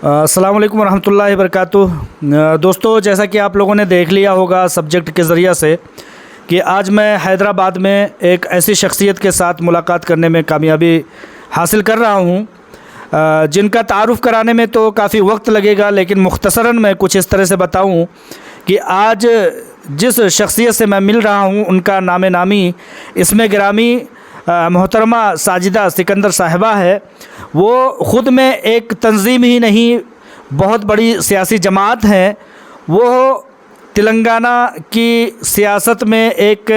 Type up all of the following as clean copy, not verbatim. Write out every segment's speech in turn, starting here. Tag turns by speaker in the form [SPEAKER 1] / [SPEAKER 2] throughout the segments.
[SPEAKER 1] अस्सलाम वालेकुम वरहमतुल्लाहि वबरकातुह। दोस्तों, जैसा कि आप लोगों ने देख लिया होगा सब्जेक्ट के ज़रिए से कि आज मैं हैदराबाद में एक ऐसी शख्सियत के साथ मुलाकात करने में कामयाबी हासिल कर रहा हूँ जिनका तारुफ़ कराने में तो काफ़ी वक्त लगेगा, लेकिन मुख्तसरन मैं कुछ इस तरह से बताऊँ कि आज जिस शख्सियत से मैं मिल रहा हूँ उनका नाम नामी इसमें गिरामी मोहतरमा साजिदा सिकंदर साहिबा है। वो ख़ुद में एक तंजीम ही नहीं, बहुत बड़ी सियासी जमात है। वो तेलंगाना की सियासत में एक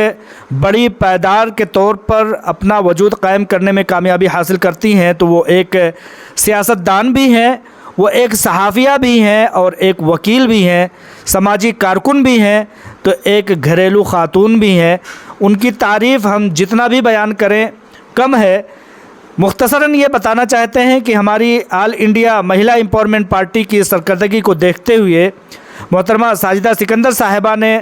[SPEAKER 1] बड़ी पायदार के तौर पर अपना वजूद कायम करने में कामयाबी हासिल करती हैं। तो वो एक सियासतदान भी हैं, वो एक सहाफ़िया भी हैं और एक वकील भी हैं, समाजी कारकुन भी हैं, तो एक घरेलू ख़ातून भी हैं। उनकी तारीफ़ हम जितना भी बयान करें कम है। मुख्तसरन ये बताना चाहते हैं कि हमारी ऑल इंडिया महिला एम्पावरमेंट पार्टी की सरकर्दगी को देखते हुए मोहतरमा साजिदा सिकंदर साहिबा ने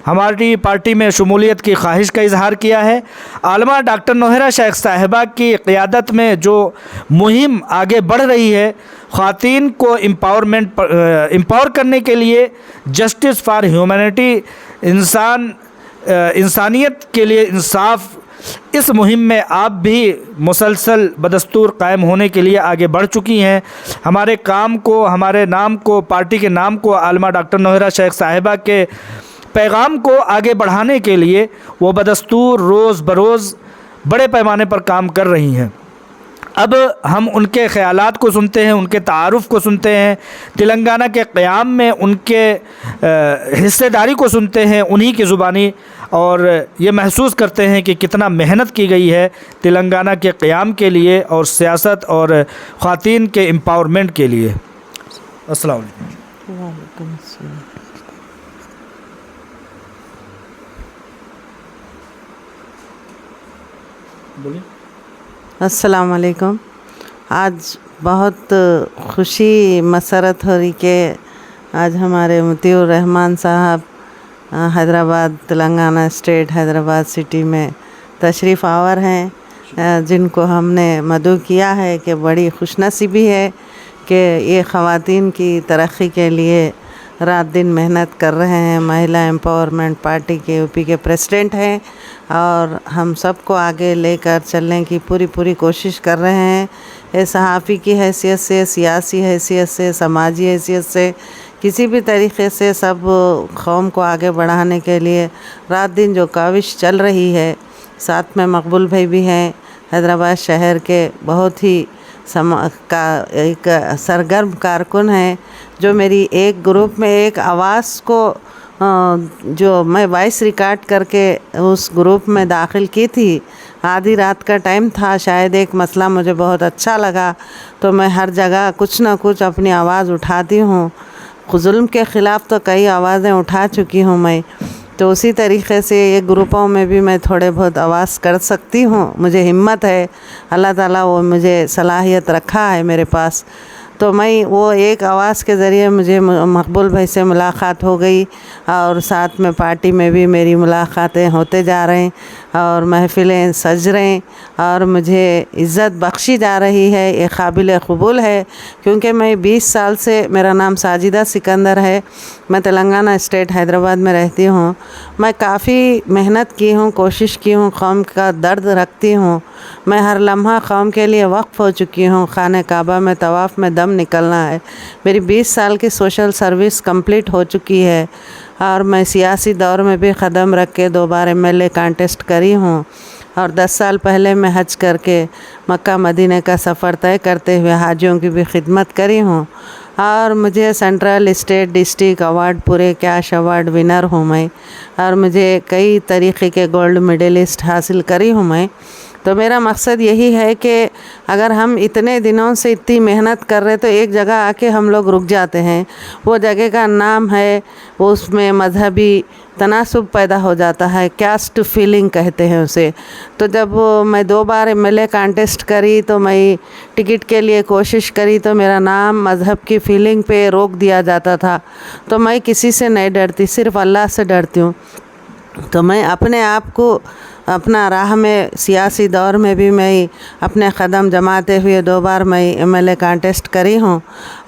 [SPEAKER 1] हमारी पार्टी में शमूलियत की ख्वाहिश का इजहार किया है। आलमा डॉक्टर नौहरा शेख साहिबा की क़ियादत में जो मुहिम आगे बढ़ रही है, ख़वातीन को एम्पावर करने के लिए, जस्टिस फॉर ह्यूमैनिटी, इंसानियत के लिए इंसाफ, इस मुहिम में आप भी मुसलसल बदस्तूर कायम होने के लिए आगे बढ़ चुकी हैं। हमारे काम को, हमारे नाम को, पार्टी के नाम को, आलमा डॉक्टर नौहरा शेख साहिबा के पैगाम को आगे बढ़ाने के लिए वो बदस्तूर रोज़ बरोज़ बड़े पैमाने पर काम कर रही हैं। अब हम उनके ख़यालात को सुनते हैं, उनके तारुफ़ को सुनते हैं, तेलंगाना के क़याम में उनके हिस्सेदारी को सुनते हैं उन्हीं की ज़ुबानी, और ये महसूस करते हैं कि कितना मेहनत की गई है तेलंगाना के क़याम के लिए और सियासत और ख़वातीन के एम्पावरमेंट के लिए। अस्सलाम वालेकुम। बोलिए।
[SPEAKER 2] अस्सलाम वालेकुम। आज बहुत खुशी मसरत हो रही कि आज हमारे मुतीउर रहमान साहब हैदराबाद, तेलंगाना स्टेट, हैदराबाद सिटी में तशरीफ़ आवर हैं, जिनको हमने मदऊ किया है कि बड़ी खुशनसीबी है कि ये ख़वातीन की तरक्की के लिए रात दिन मेहनत कर रहे हैं। महिला एम्पावरमेंट पार्टी के यूपी के प्रेसिडेंट हैं और हम सबको आगे लेकर चलने की पूरी कोशिश कर रहे हैं। ये सहाफ़ी की हैसियत से, सियासी हैसियत से, समाजी हैसियत से, किसी भी तरीक़े से सब कौम को आगे बढ़ाने के लिए रात दिन जो काविश चल रही है। साथ में मकबूल भाई भी हैं, हैदराबाद शहर के बहुत ही एक सरगर्म कारकुन हैं, जो मेरी एक ग्रुप में एक आवाज़ को जो मैं वॉइस रिकॉर्ड करके उस ग्रुप में दाखिल की थी। आधी रात का टाइम था, शायद एक मसला मुझे बहुत अच्छा लगा, तो मैं हर जगह कुछ ना कुछ अपनी आवाज़ उठाती हूँ। जुल्म के ख़िलाफ़ तो कई आवाज़ें उठा चुकी हूँ मैं, तो उसी तरीक़े से ये ग्रुपों में भी मैं थोड़े बहुत आवाज़ कर सकती हूँ। मुझे हिम्मत है, अल्लाह ताला वो मुझे सलाहियत रखा है मेरे पास। तो मैं वो एक आवाज़ के ज़रिए मुझे मकबूल भाई से मुलाक़ात हो गई और साथ में पार्टी में भी मेरी मुलाक़ातें होते जा रही और महफ़िलें सज रही और मुझे इज़्ज़त बख्शी जा रही है। ये काबिल क़बूल है क्योंकि मैं 20 साल से, मेरा नाम साजिदा सिकंदर है, मैं तेलंगाना स्टेट हैदराबाद में रहती हूँ। मैं काफ़ी मेहनत की हूँ, कोशिश की हूँ, कौम का दर्द रखती हूँ। मैं हर लम्हा कौम के लिए वक्फ़ हो चुकी हूँ। खाने काबा में तवाफ़ में दम निकलना है। मेरी 20 साल की सोशल सर्विस कंप्लीट हो चुकी है और मैं सियासी दौर में भी कदम रख के 2 बार MLA कॉन्टेस्ट करी हूँ और 10 साल पहले मैं हज करके मक्का मदीने का सफ़र तय करते हुए हाजियों की भी खिदमत करी हूँ और मुझे सेंट्रल, स्टेट, डिस्ट्रिक्ट अवार्ड, पूरे कैश अवार्ड विनर हूँ मैं और मुझे कई तरीक़े के गोल्ड मेडलिस्ट हासिल करी हूँ मैं। तो मेरा मकसद यही है कि अगर हम इतने दिनों से इतनी मेहनत कर रहे तो एक जगह आके हम लोग रुक जाते हैं। वो जगह का नाम है, वो उसमें मजहबी तनासुब पैदा हो जाता है, कैस्ट फीलिंग कहते हैं उसे। तो जब मैं 2 बार MLA कॉन्टेस्ट करी तो मैं टिकट के लिए कोशिश करी तो मेरा नाम मज़हब की फीलिंग पे रोक दिया जाता था। तो मैं किसी से नहीं डरती, सिर्फ़ अल्लाह से डरती हूँ। तो मैं अपने आप को अपना राह में सियासी दौर में भी मैं अपने कदम जमाते हुए 2 बार मैं एमएलए कांटेस्ट करी हूँ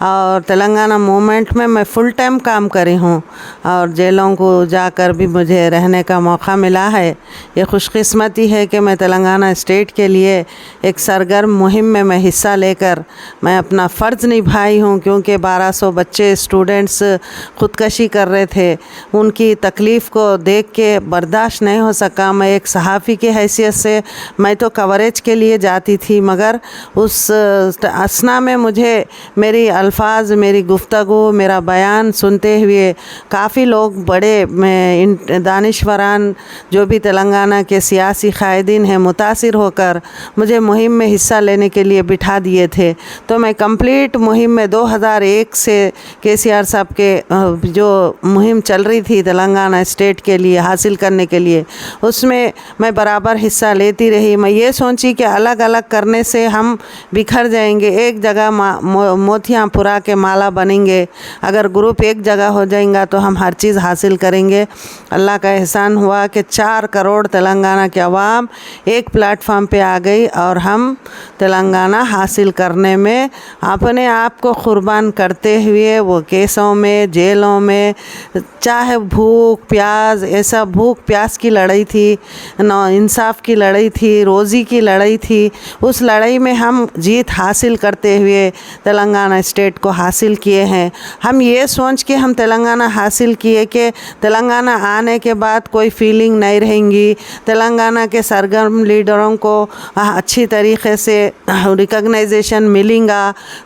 [SPEAKER 2] और तेलंगाना मूवमेंट में मैं फुल टाइम काम करी हूँ और जेलों को जाकर भी मुझे रहने का मौका मिला है। ये खुशकिस्मती है कि मैं तेलंगाना स्टेट के लिए एक सरगर्म मुहिम में मैं हिस्सा लेकर मैं अपना फ़र्ज़ निभाई हूँ, क्योंकि 1200 बच्चे स्टूडेंट्स ख़ुदकशी कर रहे थे। उनकी तकलीफ़ को देख के बर्दाश्त नहीं हो सका। मैं एक सहाफ़ी की हैसियत से मैं तो कवरेज के लिए जाती थी, मगर उस असना में मुझे मेरी अल्फाज, मेरी गुफ्तगू, मेरा बयान सुनते हुए काफ़ी लोग बड़े दानिश्वरान जो भी तेलंगाना के सियासी कायदीन हैं मुतासिर होकर मुझे मुहिम में हिस्सा लेने के लिए बिठा दिए थे। तो मैं कंप्लीट मुहिम में 2001 से केसीआर साहब के जो मुहिम चल रही थी तेलंगाना स्टेट के लिए हासिल करने के लिए, उसमें मैं बराबर हिस्सा लेती रही। मैं ये सोची कि अलग अलग करने से हम बिखर जाएंगे, एक जगह मोतियाँ पुरा के माला बनेंगे। अगर ग्रुप एक जगह हो जाएगा तो हम हर चीज़ हासिल करेंगे। अल्लाह का एहसान हुआ कि 4 करोड़ तेलंगाना के अवाम एक प्लेटफॉर्म पे आ गई और हम तेलंगाना हासिल करने में अपने आप को कुर्बान करते हुए वो केसों में, जेलों में, चाहे भूख प्यास, ऐसा भूख प्यास की लड़ाई थी, इंसाफ की लड़ाई थी, रोज़ी की लड़ाई थी, उस लड़ाई में हम जीत हासिल करते हुए तेलंगाना स्टेट को हासिल किए हैं। हम ये सोच के हम तेलंगाना हासिल किए कि तेलंगाना आने के बाद कोई फीलिंग नहीं रहेंगी, तेलंगाना के सरगर्म लीडरों को अच्छी तरीक़े से रिकग्नाइजेशन मिलेगा।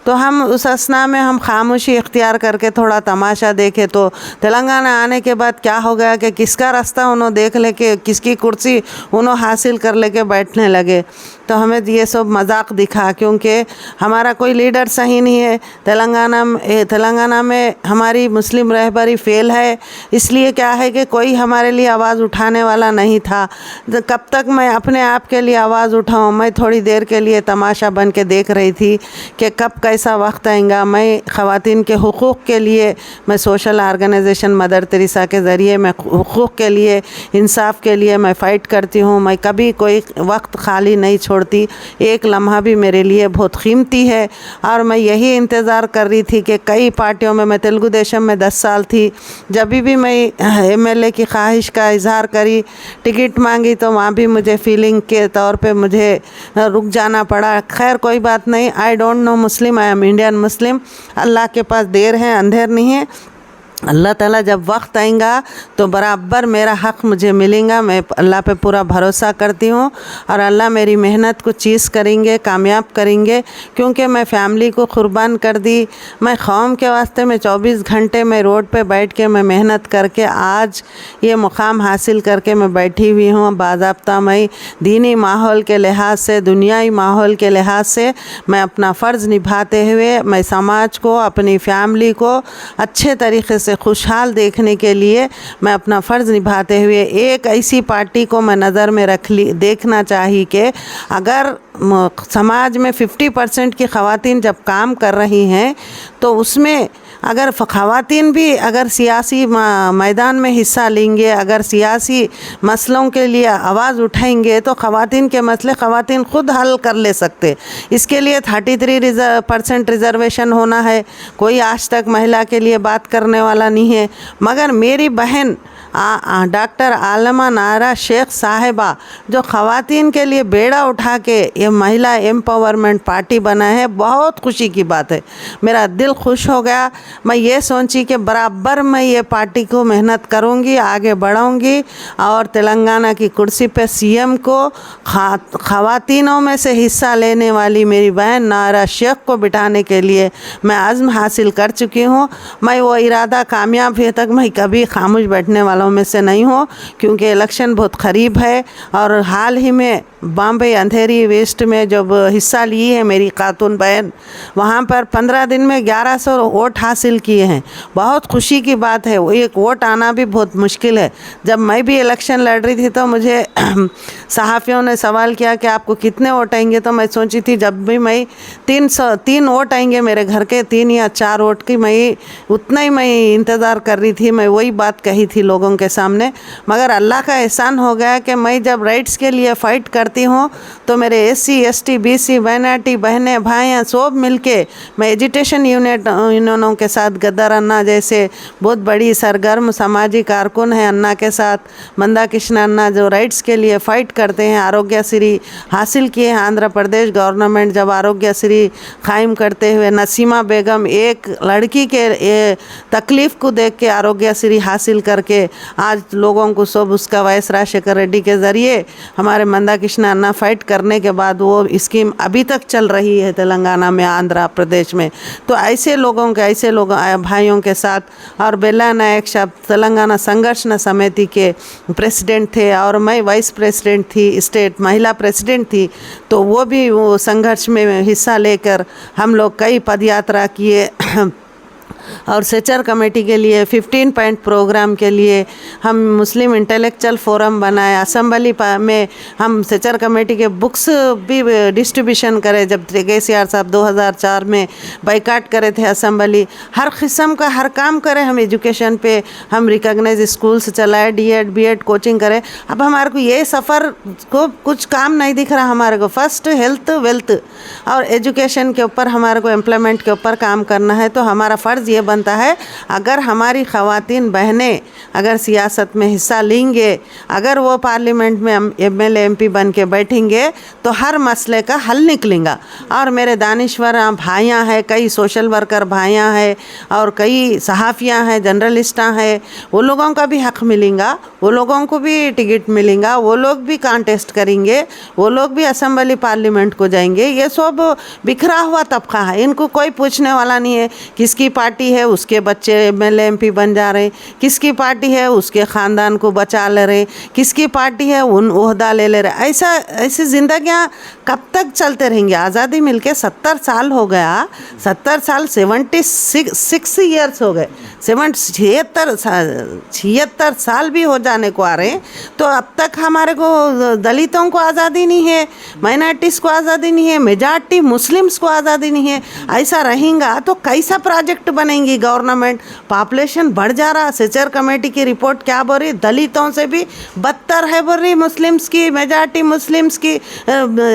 [SPEAKER 2] तो हम उस असना में हम खामोशी इख्तियार करके थोड़ा तमाशा देखे तो तेलंगाना आने के बाद क्या हो गया कि किसका रास्ता उन्होंने देख ले के किसकी कुर्सी उन्होंने हासिल कर लेके बैठने लगे। तो हमें ये सब मजाक दिखा, क्योंकि हमारा कोई लीडर सही नहीं है। तेलंगाना में हमारी मुस्लिम रहबरी फेल है, इसलिए क्या है कि कोई हमारे लिए आवाज़ उठाने वाला नहीं था। तो कब तक मैं अपने आप के लिए आवाज़ उठाऊं? मैं थोड़ी देर के लिए तमाशा बन के देख रही थी कि कब कैसा वक्त आएगा। मैं ख़वातीन के हुकूक़ के लिए मैं सोशल ऑर्गेनाइजेशन मदर तेरेसा के ज़रिए मैं हुकूक़ के लिए, इंसाफ के लिए मैं फ़ाइट करती हूँ। मैं कभी कोई वक्त खाली नहीं छोड़ती, एक लम्हा भी मेरे लिए बहुत कीमती है। और मैं यही इंतज़ार कर रही थी कि कई पार्टियों में, मैं तेलुगु देशम में 10 साल थी, जब भी मैं एमएलए की ख्वाहिश का इजहार करी, टिकट मांगी तो वहाँ भी मुझे फीलिंग के तौर पे मुझे रुक जाना पड़ा। खैर कोई बात नहीं, I don't know Muslim, I am Indian Muslim. अल्लाह के पास देर है अंधेर नहीं है। अल्लाह ताला जब वक्त आएगा तो बराबर मेरा हक़ मुझे मिलेगा। मैं अल्लाह पे पूरा भरोसा करती हूँ और अल्लाह मेरी मेहनत को चीज़ करेंगे, कामयाब करेंगे, क्योंकि मैं फ़ैमिली को कुर्बान कर दी। मैं कौम के वास्ते में 24 घंटे मैं रोड पे बैठ के मैं मेहनत करके आज ये मुकाम हासिल करके मैं बैठी हुई हूँ। बाज़ाब्ता मैं दीनी माहौल के लिहाज से, दुनियाई माहौल के लिहाज से मैं अपना फ़र्ज़ निभाते हुए मैं समाज को, अपनी फ़ैमिली को अच्छे तरीक़े से खुशहाल देखने के लिए मैं अपना फ़र्ज़ निभाते हुए एक ऐसी पार्टी को मैं नज़र में देखना चाहिए कि अगर समाज में 50% की ख़वातीन जब काम कर रही हैं तो उसमें अगर ख़वातीन भी अगर सियासी मैदान में हिस्सा लेंगे, अगर सियासी मसलों के लिए आवाज़ उठाएंगे तो ख़वातीन के मसले ख़वातीन ख़ुद हल कर ले सकते। इसके लिए 33% रिज़र्वेशन होना है। कोई आज तक महिला के लिए बात करने वाला नहीं है, मगर मेरी बहन डॉक्टर आलमा नारा शेख साहिबा जो ख़वातीन के लिए बेड़ा उठा के ये महिला एम्पावरमेंट पार्टी बना है, बहुत खुशी की बात है। मेरा दिल खुश हो गया। मैं ये सोची कि बराबर मैं ये पार्टी को मेहनत करूँगी, आगे बढ़ाऊँगी और तेलंगाना की कुर्सी पे सीएम को ख़वातीनों में से हिस्सा लेने वाली मेरी बहन नारा शेख को बिठाने के लिए मैं आज़्म हासिल कर चुकी हूँ। मैं वो इरादा कामयाब है तक मैं कभी खामोश बैठने वालों में से नहीं हूँ, क्योंकि इलेक्शन बहुत क़रीब है। और हाल ही में बॉम्बे अंधेरी वेस्ट में जब हिस्सा ली है मेरी खातून बहन, वहाँ पर 15 दिन में 1100 वोट हासिल किए हैं। बहुत खुशी की बात है। वो एक वोट आना भी बहुत मुश्किल है। जब मैं भी इलेक्शन लड़ रही थी तो मुझे सहाफ़ियों ने सवाल किया कि आपको कितने वोट आएंगे, तो मैं सोची थी जब भी मैं 3 वोट आएंगे मेरे घर के, 3 या 4 वोट की, मैं उतना ही मैं इंतज़ार कर रही थी। मैं वही बात कही थी लोगों लोगों के सामने। मगर अल्लाह का एहसान हो गया कि मैं जब राइट्स के लिए फ़ाइट करती हूँ तो मेरे SC ST BC माइनॉरिटी बहनें भाइयाँ सब मिलके मैं एजुटेशन यूनियनों के साथ गद्दार अन्ना जैसे बहुत बड़ी सरगर्म समाजी कारकुन है अन्ना के साथ, मंदा कृष्ण अन्ना जो राइट्स के लिए फ़ाइट करते हैं, आरोग्यश्री हासिल किए हैं आंध्र प्रदेश गवर्नमेंट जब आरोग्यश्री कायम करते हुए। नसीमा बेगम एक लड़की के तकलीफ़ को देख के आरोग्यश्री हासिल करके आज लोगों को सब उसका वाइस राजशेखर रेड्डी के ज़रिए हमारे मंदा कृष्ण अन्ना फाइट करने के बाद वो स्कीम अभी तक चल रही है तेलंगाना में, आंध्र प्रदेश में। तो ऐसे लोगों भाइयों के साथ और बेला नायक साहब तेलंगाना संघर्ष समिति के प्रेसिडेंट थे और मैं वाइस प्रेसिडेंट थी, स्टेट महिला प्रेसिडेंट थी। तो वो भी वो संघर्ष में हिस्सा लेकर हम लोग कई पदयात्रा किए और सेचर कमेटी के लिए 15 पॉइंट प्रोग्राम के लिए हम मुस्लिम इंटेलेक्चुअल फोरम बनाए। असेंबली में हम सेचर कमेटी के बुक्स भी डिस्ट्रीब्यूशन करे। जब KCR साहब 2004 में बाइकाट करे थे असेंबली, हर किस्म का हर काम करे हम एजुकेशन पे। हम रिकॉग्नाइज स्कूल्स चलाए, D.Ed B.Ed कोचिंग करे। अब हमारे को ये सफ़र को कुछ काम नहीं दिख रहा हमारे को। फर्स्ट हेल्थ वेल्थ और एजुकेशन के ऊपर हमारे को एम्प्लॉयमेंट के ऊपर काम करना है। तो हमारा फ़र्ज़ ये बनता है अगर हमारी ख़वातीन बहनें अगर सियासत में हिस्सा लेंगे, अगर वो पार्लियामेंट में MLA MP बन के बैठेंगे तो हर मसले का हल निकलेगा। और मेरे दानिश्वर भाइयाँ हैं, कई सोशल वर्कर भाइयाँ हैं और कई सहाफ़ियाँ हैं, जर्नलिस्टाँ हैं, वो लोगों का भी हक़ मिलेगा, वो लोगों को भी टिकट मिलेगा, वो लोग भी कॉन्टेस्ट करेंगे, वो लोग भी असेंबली पार्लियामेंट को जाएंगे। ये सब बिखरा हुआ तबका है, इनको कोई पूछने वाला नहीं है। किसकी पार्टी है उसके बच्चे MLA MP बन जा रहे हैं, किसकी पार्टी है उसके ख़ानदान को बचा ले रहे, किसकी पार्टी है उन ओहदा ले ले रहे। ऐसी ज़िंदगियाँ कब तक चलते रहेंगे? आज़ादी मिलके 70 साल हो गया, 70 साल 76 ईयर्स हो गए, 76 साल भी हो जाने को आ रहे हैं। तो अब तक हमारे को दलितों को आज़ादी नहीं है, माइनॉरिटीज़ को आज़ादी नहीं है, मेजॉरिटी मुस्लिम्स को आज़ादी नहीं है। ऐसा रहेगा तो कैसा प्रोजेक्ट बनेंगी गवर्नमेंट? पॉपुलेशन बढ़ जा रहा। सेचर कमेटी की रिपोर्ट क्या बोल रही? दलितों से भी बदतर है बोल रही मुस्लिम्स की, मेजॉरिटी मुस्लिम्स की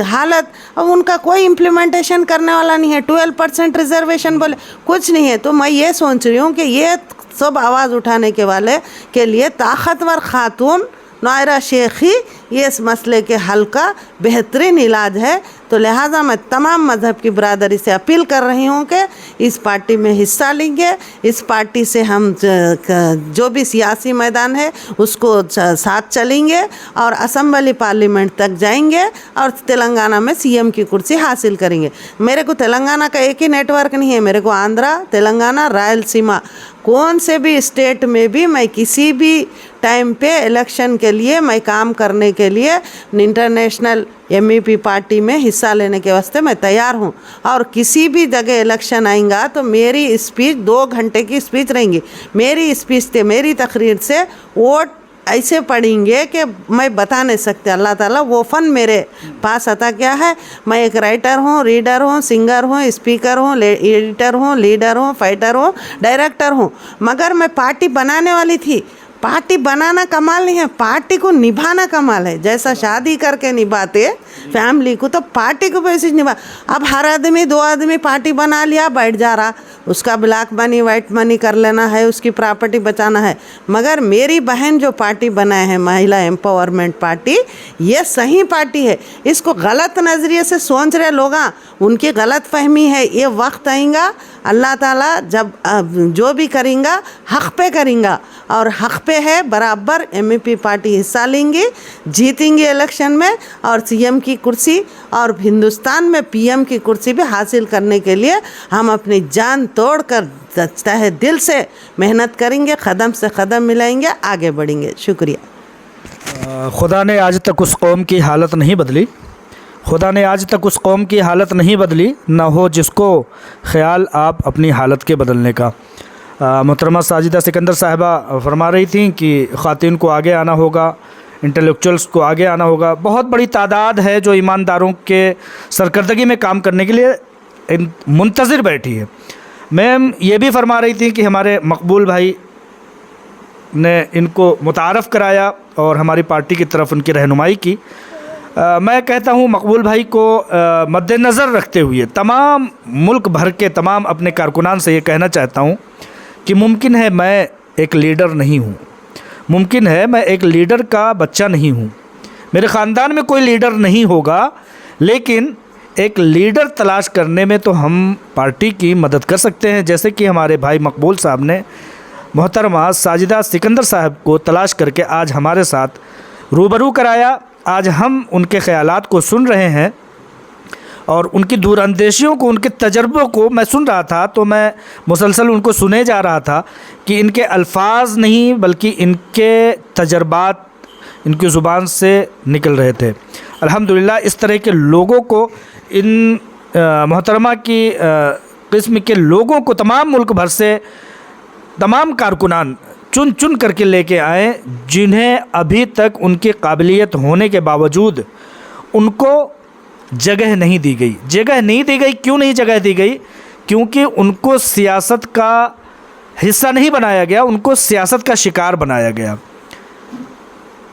[SPEAKER 2] हालत। अब उनका कोई इम्प्लीमेंटेशन करने वाला नहीं है। 12% रिजर्वेशन बोले कुछ नहीं है। तो मैं ये सोच रही हूँ कि ये सब आवाज़ उठाने के लिए ताकतवर खातून नायरा शेख ही ये इस मसले के हल का बेहतरीन इलाज है। तो लिहाजा मैं तमाम मज़हब की बरादरी से अपील कर रही हूँ कि इस पार्टी में हिस्सा लेंगे, इस पार्टी से हम जो भी सियासी मैदान है उसको साथ चलेंगे और असेंबली पार्लियामेंट तक जाएंगे और तेलंगाना में CM की कुर्सी हासिल करेंगे। मेरे को तेलंगाना का एक ही नेटवर्क नहीं है, मेरे को आंध्रा, तेलंगाना, रायलसीमा कौन से भी स्टेट में भी मैं किसी भी टाइम पे इलेक्शन के लिए मैं काम करने के लिए इंटरनेशनल MEP पार्टी में हिस्सा लेने के वास्ते मैं तैयार हूँ। और किसी भी जगह इलेक्शन आएगा तो मेरी स्पीच 2 घंटे की स्पीच रहेंगी। मेरी स्पीच से, मेरी तकरीर से वोट ऐसे पढ़ेंगे कि मैं बता नहीं सकते। अल्लाह ताला वो फ़न मेरे पास अता क्या है। मैं एक राइटर हूँ, रीडर हूँ, सिंगर हूँ, स्पीकर हूँ, एडिटर हूँ, लीडर हूँ, फाइटर हूँ, डायरेक्टर हूँ। मगर मैं पार्टी बनाने वाली थी। पार्टी बनाना कमाल नहीं है, पार्टी को निभाना कमाल है। जैसा शादी करके निभाते फैमिली को, तो पार्टी को वैसे निभा। अब हर आदमी 2 आदमी पार्टी बना लिया, बैठ जा रहा, उसका ब्लैक मनी वाइट मनी कर लेना है, उसकी प्रॉपर्टी बचाना है। मगर मेरी बहन जो पार्टी बनाए हैं महिला एम्पावरमेंट पार्टी, ये सही पार्टी है। इसको गलत नज़रिए से सोच रहे लोग, उनकी गलत फहमी है। ये वक्त आएगा अल्लाह ताला जब जो भी करेंगा हक़ पे करेंगा और हक़ पे है बराबर। MEP पार्टी हिस्सा लेंगी, जीतेंगे इलेक्शन में और CM की कुर्सी और हिंदुस्तान में PM की कुर्सी भी हासिल करने के लिए हम अपनी जान तोड़ कर तहे दिल से मेहनत करेंगे, कदम से कदम मिलाएंगे, आगे बढ़ेंगे। शुक्रिया।
[SPEAKER 1] खुदा ने आज तक उस कौम की हालत नहीं बदली, खुदा ने आज तक उस कौम की हालत नहीं बदली, ना हो जिसको ख़्याल आप अपनी हालत के बदलने का। मोहतरमा साजिदा सिकंदर साहिबा फरमा रही थी कि ख़वातीन को आगे आना होगा, इंटेलेक्चुअल्स को आगे आना होगा। बहुत बड़ी तादाद है जो ईमानदारों के सरकर्दगी में काम करने के लिए मुंतज़िर बैठी है। मैम ये भी फरमा रही थी कि हमारे मकबूल भाई ने इनको मुतारफ़ कराया और हमारी पार्टी की तरफ उनकी रहनुमाई की। मैं कहता हूँ मकबूल भाई को मद्देनज़र रखते हुए तमाम मुल्क भर के तमाम अपने कारकुनान से ये कहना चाहता हूँ कि मुमकिन है मैं एक लीडर नहीं हूँ, मुमकिन है मैं एक लीडर का बच्चा नहीं हूँ, मेरे ख़ानदान में कोई लीडर नहीं होगा, लेकिन एक लीडर तलाश करने में तो हम पार्टी की मदद कर सकते हैं। जैसे कि हमारे भाई मकबूल साहब ने मोहतरमा साजिदा सिकंदर साहब को तलाश करके आज हमारे साथ रूबरू कराया। आज हम उनके ख़यालात को सुन रहे हैं और उनकी दूरअंदेशियों को, उनके तजर्बों को मैं सुन रहा था, तो मैं मुसलसल उनको सुने जा रहा था कि इनके अल्फाज नहीं बल्कि इनके तजर्बात इनकी ज़ुबान से निकल रहे थे। अल्हम्दुलिल्लाह इस तरह के लोगों को, इन मोहतरमा की किस्म के लोगों को तमाम मुल्क भर से तमाम कारकुनान चुन चुन करके लेके आए, जिन्हें अभी तक उनकी काबिलियत होने के बावजूद उनको जगह नहीं दी गई। जगह नहीं दी गई, क्यों नहीं जगह दी गई? क्योंकि उनको सियासत का हिस्सा नहीं बनाया गया, उनको सियासत का शिकार बनाया गया।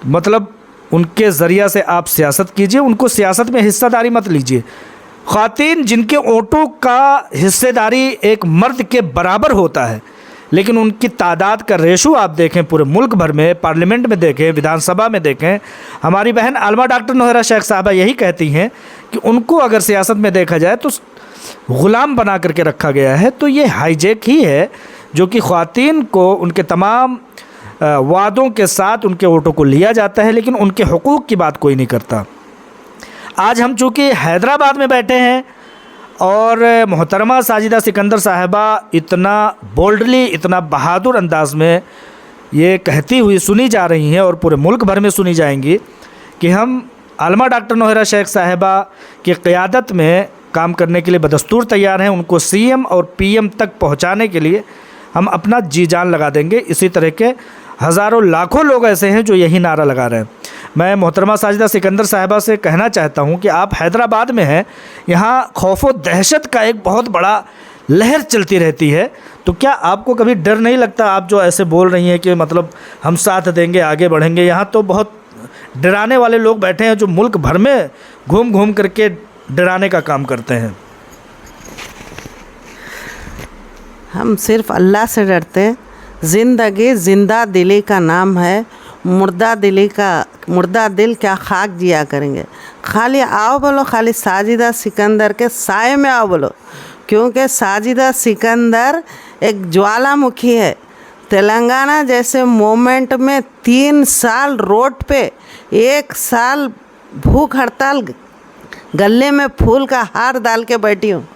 [SPEAKER 1] मतलब उनके ज़रिया से आप सियासत कीजिए, उनको सियासत में हिस्सेदारी मत लीजिए। ख़वातीन जिनके वोटों का हिस्सेदारी एक मर्द के बराबर होता है, लेकिन उनकी तादाद का रेशो आप देखें पूरे मुल्क भर में, पार्लियामेंट में देखें, विधानसभा में देखें। हमारी बहन आलमा डॉक्टर नौहरा शेख साहबा यही कहती हैं कि उनको अगर सियासत में देखा जाए तो ग़ुलाम बना करके रखा गया है। तो ये हाईजैक ही है जो कि ख़वातीन को उनके तमाम वादों के साथ उनके वोटों को लिया जाता है, लेकिन उनके हुकूक़ की बात कोई नहीं करता। आज हम चूँकि हैदराबाद में बैठे हैं और मोहतरमा साजिदा सिकंदर साहिबा इतना बोल्डली, इतना बहादुर अंदाज में ये कहती हुई सुनी जा रही हैं और पूरे मुल्क भर में सुनी जाएंगी कि हम आलमा डॉक्टर नौहरा शेख साहिबा की क़यादत में काम करने के लिए बदस्तूर तैयार हैं। उनको सीएम और पीएम तक पहुंचाने के लिए हम अपना जी जान लगा देंगे। इसी तरह के हज़ारों लाखों लोग ऐसे हैं जो यही नारा लगा रहे हैं। मैं मोहतरमा साजिदा सिकंदर साहिबा से कहना चाहता हूं कि आप हैदराबाद में हैं, यहाँ खौफ व दहशत का एक बहुत बड़ा लहर चलती रहती है, तो क्या आपको कभी डर नहीं लगता? आप जो ऐसे बोल रही हैं कि मतलब हम साथ देंगे, आगे बढ़ेंगे, यहाँ तो बहुत डराने वाले लोग बैठे हैं जो मुल्क भर में घूम घूम करके डराने का काम करते हैं।
[SPEAKER 2] हम सिर्फ अल्लाह से डरते हैं। ज़िंदगी ज़िंदा दिली का नाम है, मुर्दा दिल क्या खाक जिया करेंगे। खाली आओ बोलो, खाली साजिदा सिकंदर के साए में आओ बोलो, क्योंकि साजिदा सिकंदर एक ज्वालामुखी है। तेलंगाना जैसे मोमेंट में 3 साल रोड पे, 1 साल भूख हड़ताल, गले में फूल का हार डाल के बैठी हूँ।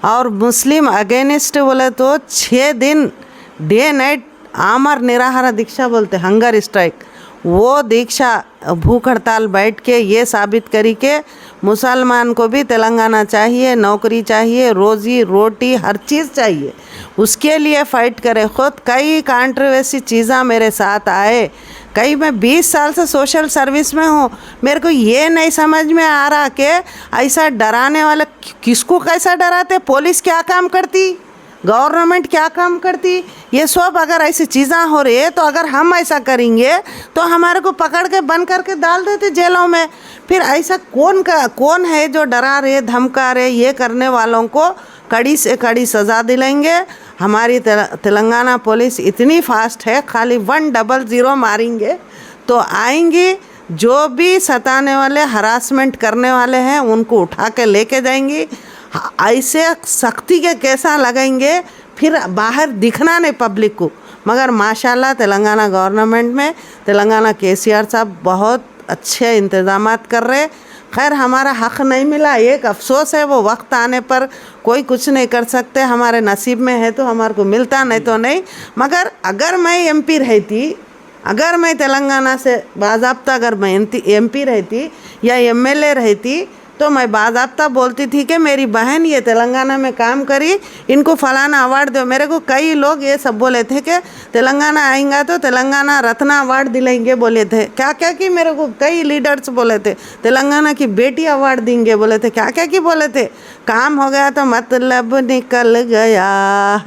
[SPEAKER 2] और मुस्लिम अगेनिस्ट बोले तो 6 दिन डे नाइट आमर निराहार दीक्षा बोलते, हंगर स्ट्राइक, वो दीक्षा भूख हड़ताल बैठ के ये साबित करी के मुसलमान को भी तेलंगाना चाहिए, नौकरी चाहिए, रोज़ी रोटी हर चीज़ चाहिए, उसके लिए फ़ाइट करे। ख़ुद कई कंट्रोवर्सी चीज़ें मेरे साथ आए, कई मैं 20 साल से सोशल सर्विस में हूँ। मेरे को ये नहीं समझ में आ रहा कि ऐसा डराने वाला किसको कैसा डराते, पुलिस क्या काम करती, गवर्नमेंट क्या काम करती, ये सब अगर ऐसी चीज़ें हो रही है तो अगर हम ऐसा करेंगे तो हमारे को पकड़ के बंद करके डाल देते जेलों में। फिर ऐसा कौन है जो डरा रहे, धमका रहे, ये करने वालों को कड़ी से कड़ी सज़ा दिलाएंगे। हमारी तेलंगाना पुलिस इतनी फास्ट है, खाली 100 मारेंगे तो आएंगी, जो भी सताने वाले, हरासमेंट करने वाले हैं उनको उठा के लेके जाएंगी। ऐसे सख्ती के कैसा लगाएंगे, फिर बाहर दिखना नहीं पब्लिक को। मगर माशाल्लाह तेलंगाना गवर्नमेंट में तेलंगाना केसीआर साहब बहुत अच्छे इंतज़ामात कर रहे। खैर हमारा हक़ नहीं मिला, एक अफसोस है, वो वक्त आने पर कोई कुछ नहीं कर सकते, हमारे नसीब में है तो हमारे को मिलता, नहीं तो नहीं। मगर अगर मैं एमपी रहती, अगर मैं तेलंगाना से बाज़ाब्ता अगर मैं एमपी रहती या एमएलए रहती तो मैं बाज़ाब्ता बोलती थी कि मेरी बहन ये तेलंगाना में काम करी, इनको फलाना अवार्ड दो। मेरे को कई लोग ये सब बोले थे कि तेलंगाना आएंगा तो तेलंगाना रत्न अवार्ड दिलाएंगे बोले थे। क्या क्या कि मेरे को कई लीडर्स बोले थे तेलंगाना की बेटी अवार्ड देंगे बोले थे, क्या क्या कि बोले थे। काम हो गया तो मतलब निकल गया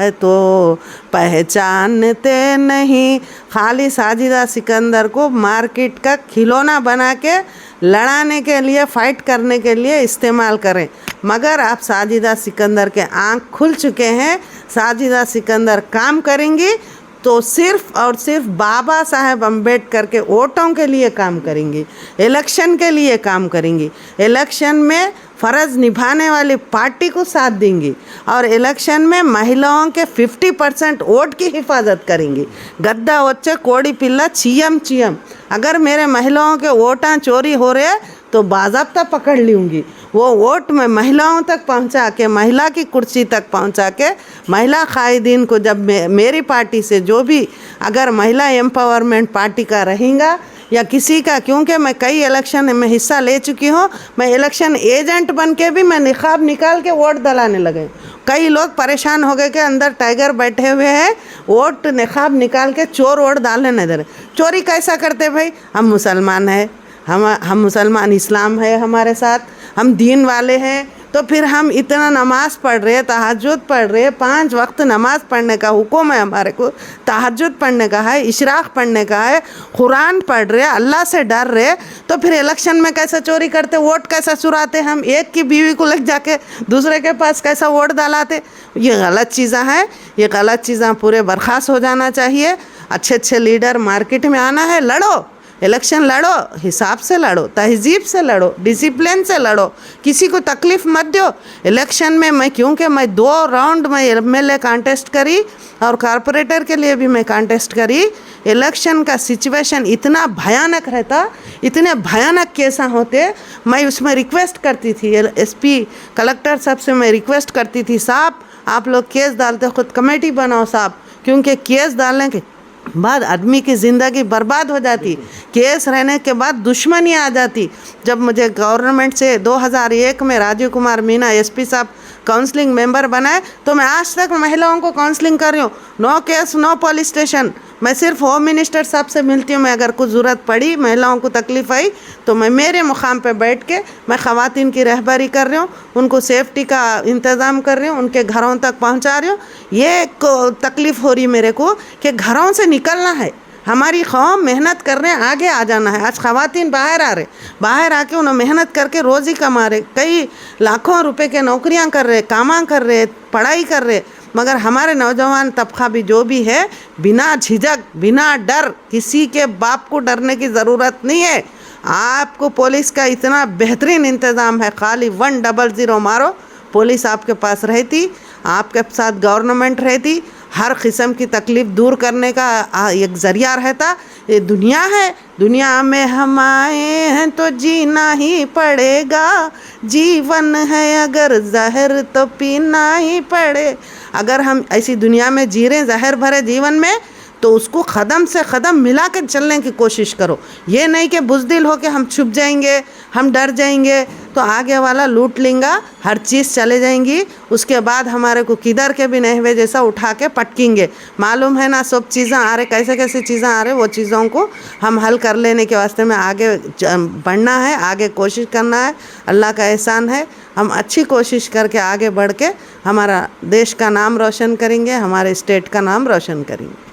[SPEAKER 2] है तो पहचानते नहीं। खाली साजिदा सिकंदर को मार्केट का खिलौना बना के लड़ाने के लिए, फाइट करने के लिए इस्तेमाल करें, मगर आप साजिदा सिकंदर के आँख खुल चुके हैं। साजिदा सिकंदर काम करेंगी तो सिर्फ और सिर्फ बाबा साहेब अम्बेडकर के वोटों के लिए काम करेंगी, इलेक्शन के लिए काम करेंगी, इलेक्शन में फ़र्ज़ निभाने वाली पार्टी को साथ देंगी और इलेक्शन में महिलाओं के 50% वोट की हिफाजत करेंगी। गद्दा वच्चे कोड़ी पिल्ला चीयम चीयम। अगर मेरे महिलाओं के वोटां चोरी हो रहे तो बाज़ाब्ता पकड़ लूँगी। वो वोट मैं महिलाओं तक पहुंचा के, महिला की कुर्सी तक पहुंचा के, महिला कायदीन को जब मेरी पार्टी से जो भी अगर महिला एम्पावरमेंट पार्टी का रहेगा या किसी का, क्योंकि मैं कई इलेक्शन में हिस्सा ले चुकी हूँ, मैं इलेक्शन एजेंट बन के भी मैं निकाब निकाल के वोट दलाने लगे। कई लोग परेशान हो गए कि अंदर टाइगर बैठे हुए हैं, वोट निकाब निकाल के चोर वोट डालने नहीं दे रहे। चोरी कैसा करते भाई? हम मुसलमान हैं, हम मुसलमान, इस्लाम है हमारे साथ, हम दीन वाले हैं, तो फिर हम इतना नमाज़ पढ़ रहे, तहज्जुद पढ़ रहे, 5 वक्त नमाज़ पढ़ने का हुक्म है हमारे को, तहज्जुद पढ़ने का है, इशराक पढ़ने का है, कुरान पढ़ रहे, अल्लाह से डर रहे, तो फिर इलेक्शन में कैसे चोरी करते, वोट कैसा चुराते? हम एक की बीवी को लग जाके दूसरे के पास कैसा वोट डालाते? ये गलत चीज़ें हैं, ये गलत चीज़ें पूरे बर्खास्त हो जाना चाहिए। अच्छे अच्छे लीडर मार्केट में आना है, लड़ो, इलेक्शन लड़ो, हिसाब से लड़ो, तहजीब से लड़ो, डिसिप्लिन से लड़ो, किसी को तकलीफ़ मत दो। इलेक्शन में क्योंकि मैं 2 राउंड में एमएलए कॉन्टेस्ट करी और कॉरपोरेटर के लिए भी मैं कॉन्टेस्ट करी। इलेक्शन का सिचुएशन इतना भयानक रहता, इतने भयानक केसा होते, मैं उसमें रिक्वेस्ट करती थी एसपी कलेक्टर साहब से, मैं रिक्वेस्ट करती थी, साहब आप लोग केस डालते खुद कमेटी बनाओ साहब, क्योंकि केस डालने के बाद आदमी की ज़िंदगी बर्बाद हो जाती, केस रहने के बाद दुश्मनी आ जाती। जब मुझे गवर्नमेंट से 2001 में राजीव कुमार मीना एसपी साहब काउंसलिंग मेंबर बनाए, तो मैं आज तक महिलाओं को काउंसलिंग कर रही हूँ। No case, no police station. मैं सिर्फ होम मिनिस्टर साहब से मिलती हूँ। मैं अगर कुछ ज़रूरत पड़ी, महिलाओं को तकलीफ़ आई, तो मैं मेरे मुकाम पे बैठ के मैं ख़वातीन की रहबरी कर रही हूँ, उनको सेफ्टी का इंतज़ाम कर रही हूँ, उनके घरों तक पहुँचा रही हूँ। ये तकलीफ़ हो रही मेरे को कि घरों से निकलना है, हमारी कौम मेहनत कर रहे हैं, आगे आ जाना है। आज ख़वातीन बाहर आ रहे, बाहर आके उन्हें मेहनत करके रोज़ी कमा रहे, कई लाखों रुपए के नौकरियां कर रहे, कामा कर रहे, पढ़ाई कर रहे, मगर हमारे नौजवान तबका भी जो भी है, बिना झिझक, बिना डर, किसी के बाप को डरने की ज़रूरत नहीं है। आपको पुलिस का इतना बेहतरीन इंतज़ाम है, खाली 100 मारो, पुलिस आपके पास रहती, आपके साथ गवर्नमेंट रहती, हर किस्म की तकलीफ़ दूर करने का एक ज़रिया रहता। ये दुनिया है, दुनिया में हम आए हैं तो जीना ही पड़ेगा, जीवन है अगर जहर तो पीना ही पड़े। अगर हम ऐसी दुनिया में जी रहे जहर भरे जीवन में, तो उसको कदम से कदम मिला के चलने की कोशिश करो। ये नहीं कि बुज़दिल हो के हम छुप जाएंगे, हम डर जाएंगे तो आगे वाला लूट लेंगा, हर चीज़ चले जाएंगी, उसके बाद हमारे को किधर के भी नहीं हुए जैसा उठा के पटकेंगे। मालूम है ना सब चीज़ें आ रहे, कैसे कैसे चीज़ें आ रहे, वो चीज़ों को हम हल कर लेने के वास्ते में आगे बढ़ना है, आगे कोशिश करना है। अल्लाह का एहसान है, हम अच्छी कोशिश करके आगे बढ़ के हमारा देश का नाम रोशन करेंगे, हमारे स्टेट का नाम रोशन करेंगे।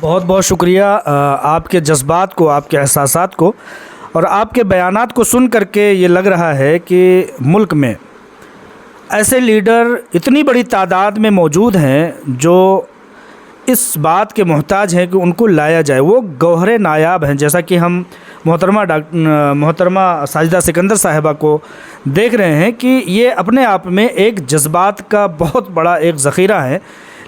[SPEAKER 1] बहुत बहुत शुक्रिया आपके जज्बात को, आपके एहसासात को और आपके बयानात को सुन करके ये लग रहा है कि मुल्क में ऐसे लीडर इतनी बड़ी तादाद में मौजूद हैं जो इस बात के मोहताज हैं कि उनको लाया जाए। वो गौहरे नायाब हैं, जैसा कि हम मोहतरमा साजिदा सिकंदर साहिबा को देख रहे हैं कि ये अपने आप में एक जज्बात का बहुत बड़ा एक ज़ख़ीरा है,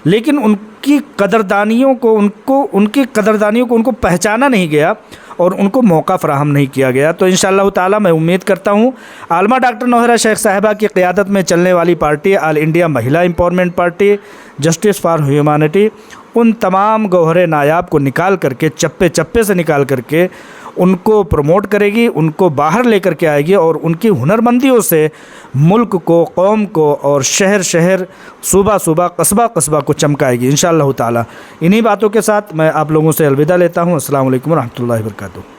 [SPEAKER 1] लेकिन उनकी कदरदानियों को उनको पहचाना नहीं गया और उनको मौका फ़राहम नहीं किया गया। तो इंशाअल्लाह ताला मैं उम्मीद करता हूँ आलमा डॉक्टर नौहरा शेख साहिबा की क़ियादत में चलने वाली पार्टी ऑल इंडिया महिला empowerment party, justice for humanity, उन तमाम गौहरे नायाब को निकाल करके, चप्पे चप्पे से निकाल करके उनको प्रमोट करेगी, उनको बाहर लेकर के आएगी और उनकी हुनरमंदियों से मुल्क को, कौम को और शहर शहर, सूबा सूबा, कस्बा कस्बा को चमकाएगी इंशाअल्लाह ताला। इन्हीं बातों के साथ मैं आप लोगों से अलविदा लेता हूँ। अस्सलाम वालेकुम रहमतुल्लाहि व बरकातुहू।